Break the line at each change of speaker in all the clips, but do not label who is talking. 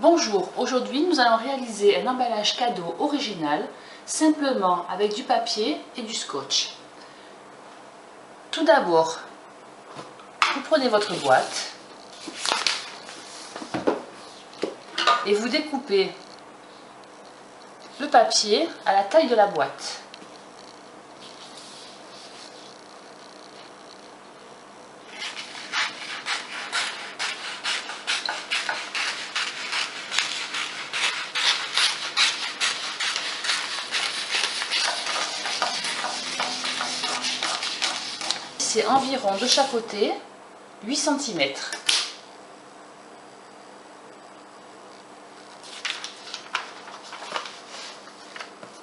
Bonjour, aujourd'hui nous allons réaliser un emballage cadeau original, simplement avec du papier et du scotch. Tout d'abord, vous prenez votre boîte et vous découpez le papier à la taille de la boîte. C'est environ de chaque côté 8 cm.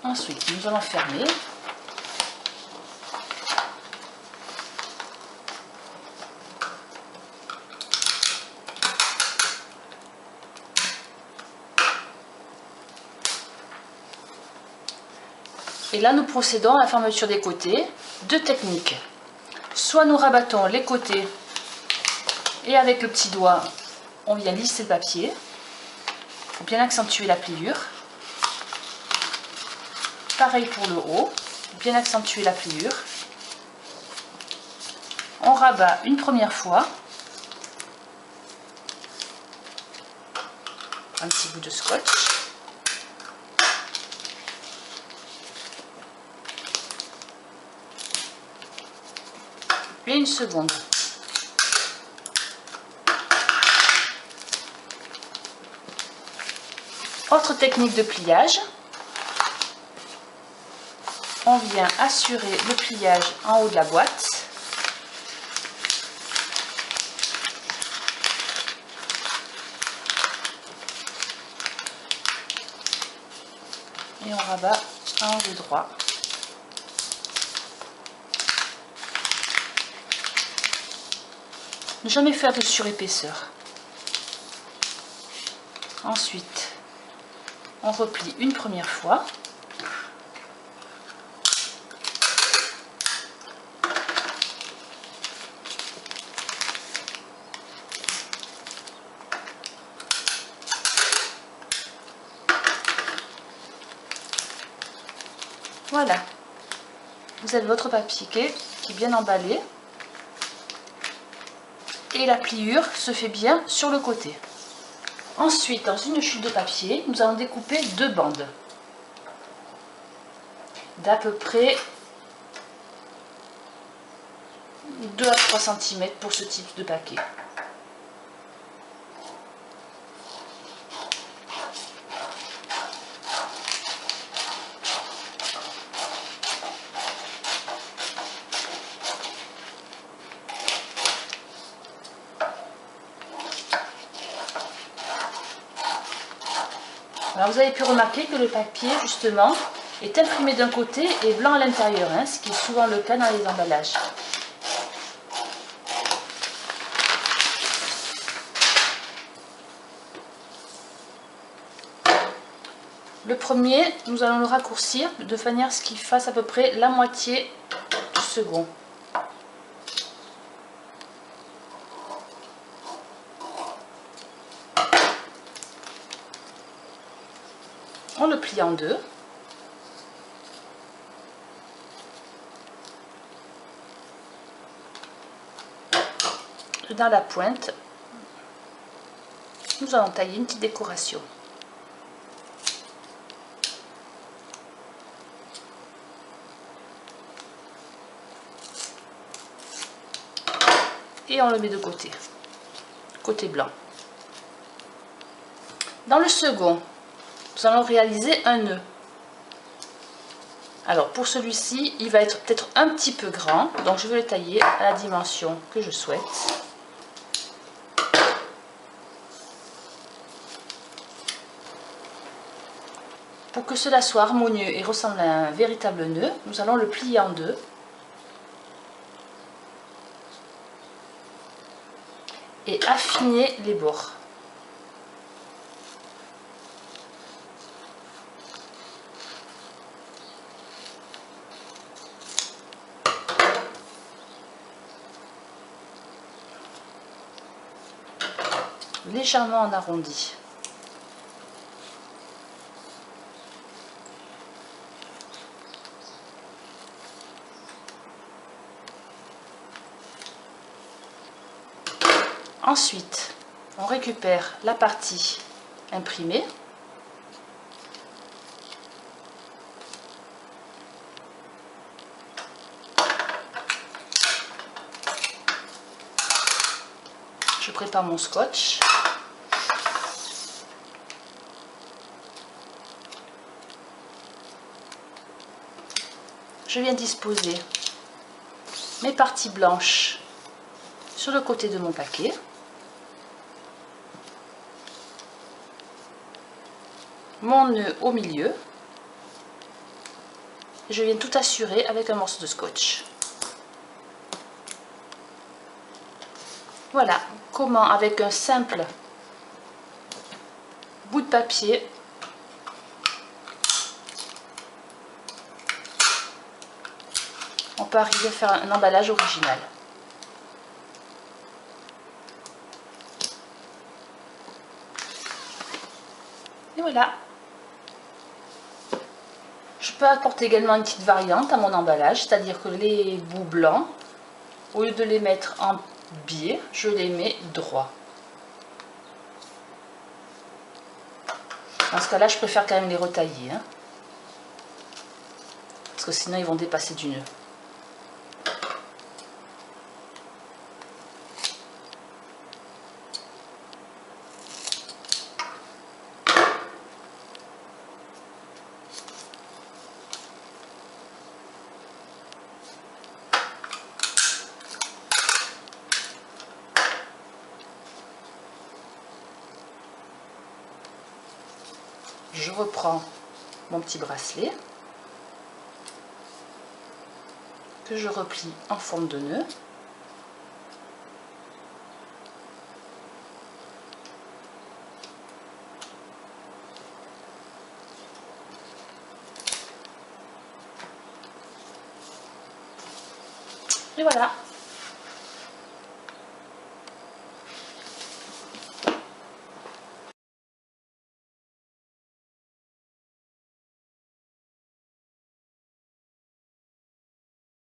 Ensuite, nous allons fermer. Et là, nous procédons à la fermeture des côtés. Deux techniques. Soit nous rabattons les côtés et avec le petit doigt, on vient lisser le papier pour bien accentuer la pliure. Pareil pour le haut, bien accentuer la pliure. On rabat une première fois. Un petit bout de scotch. Et une seconde. Autre technique de pliage. On vient assurer le pliage en haut de la boîte. Et on rabat en angle droit. Ne jamais faire de surépaisseur. Ensuite, on replie une première fois. Voilà, vous avez votre papier qui est bien emballé et la pliure se fait bien sur le côté. Ensuite, dans une chute de papier, nous allons découper deux bandes d'à peu près 2 à 3 cm pour ce type de paquet. Alors vous avez pu remarquer que le papier justement est imprimé d'un côté et blanc à l'intérieur, hein, ce qui est souvent le cas dans les emballages. Le premier, nous allons le raccourcir de manière à ce qu'il fasse à peu près la moitié du second. On le plie en deux. Et dans la pointe, nous allons tailler une petite décoration. Et on le met de côté, côté blanc. Dans le second, nous allons réaliser un nœud. Alors pour celui-ci, il va être peut-être un petit peu grand, donc je vais le tailler à la dimension que je souhaite. Pour que cela soit harmonieux et ressemble à un véritable nœud, nous allons le plier en deux. Et affiner les bords. Légèrement en arrondi. Ensuite, on récupère la partie imprimée. Je prépare mon scotch. Je viens disposer mes parties blanches sur le côté de mon paquet. Mon nœud au milieu. Je viens tout assurer avec un morceau de scotch. Voilà comment, avec un simple bout de papier, on peut arriver à faire un emballage original. Et voilà. Je peux apporter également une petite variante à mon emballage, c'est-à-dire que les bouts blancs, au lieu de les mettre en biais, je les mets droits. Dans ce cas-là, je préfère quand même les retailler, hein, parce que sinon ils vont dépasser du nœud. Je reprends mon petit bracelet que je replie en forme de nœud. Et voilà.